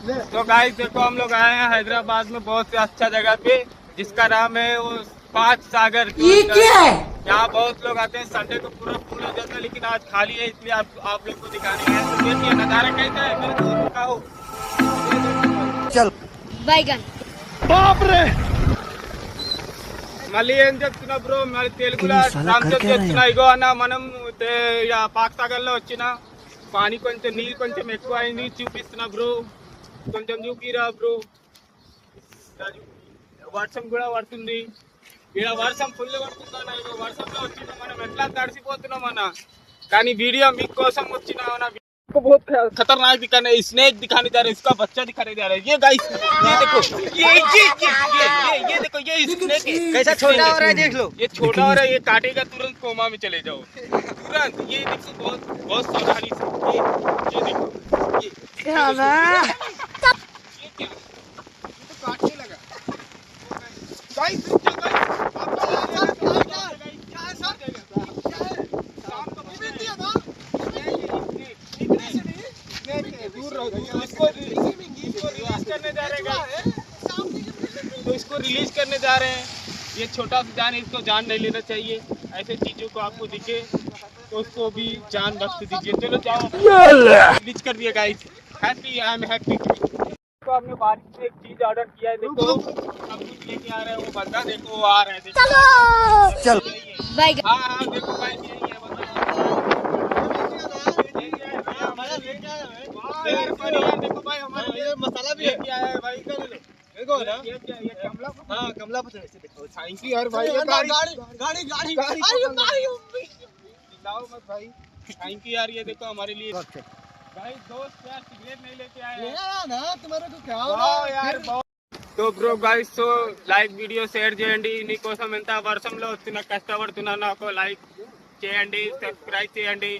तो गाइस देखो हम लोग आए हैं हैदराबाद में बहुत से अच्छा जगह पे जिसका नाम है वो 5 सागर। ये क्या है? यहाँ बहुत लोग आते हैं, संडे को पूरा फुल हो जाता है, लेकिन आज खाली है इसलिए आप लोग को दिखाने हैं। तो देखिए नजारा कैसा है, मेरे को दिखाओ। चल बैगन बाप रे మళ్ళీ ఏం చెప్తున్నా బ్రో, మరి తెలుగులో రామచంద్ర చెప్తున్నా. ఇగో అన్న మనం పాక్ సాగర్లో వచ్చిన పానీ కొంచెం నీళ్ళు కొంచెం ఎక్కువ అయింది చూపిస్తున్నా బ్రో, కొంచెం చూపిరా బ్రో. వర్షం కూడా పడుతుంది, ఇక్కడ వర్షం ఫుల్ పడుతుందన్న. ఇగో వర్షంలో వచ్చిన మనం ఎట్లా తడిసిపోతున్నాం అన్న, కానీ వీడియో మీకోసం వచ్చిన को बहुत खतरनाक दिखाने, स्नेक दिखाने जा रहे हैं, इसका बच्चा दिखाने जा रहे हैं. ये गाइस ये देखो, ये देखो, ये स्नेक है. कैसा छोटा हो रहा है देख लो. ये छोटा हो रहा है, ये काटेगा तुरंत कोमा में चले जाओ तुरंत. ये देखो बहुत बहुत सावधानी से. ये देखो ये क्या ये तो काटने लगा गाइस. तो इसको रिलीज करने जा रहे हैं. ये छोटा सा जान, इसको जान नहीं लेना चाहिए. ऐसे चीजों को आपको दिखे तो उसको भी जान वक्त दीजिए. चलो जाओ, रिलीज कर दिया guys. Happy, I am happy. तो हमने बारिश में एक चीज ऑर्डर किया है, देखो हम कुछ लेके आ रहे हैं. वो बंदा देखो वो आ रहा है, देखो. चल बैगन हाँ देखो गाइस यही है बंदा. देखो भाई हमारे लिए मसाला भी है. क्या है भाई, देखो ना ये क्या, ये कमला. हाँ कमला पसंद है. देखो थैंक यू यार भाई. गाड़ी लाओ मत भाई. थैंक यू यार. ये देखो हमारे लिए भाई दोस्त यार सिगरेट नहीं लेके आए हैं ना. तुम्हारे को क्या हो रहा है यार. तो bro guys, so like video share చేయండి. నీకోసం ఎంత వర్షంలో వస్తున్నా కష్టపడుతున్నా, నాకు లైక్ చేయండి, సబ్స్క్రైబ్ చేయండి.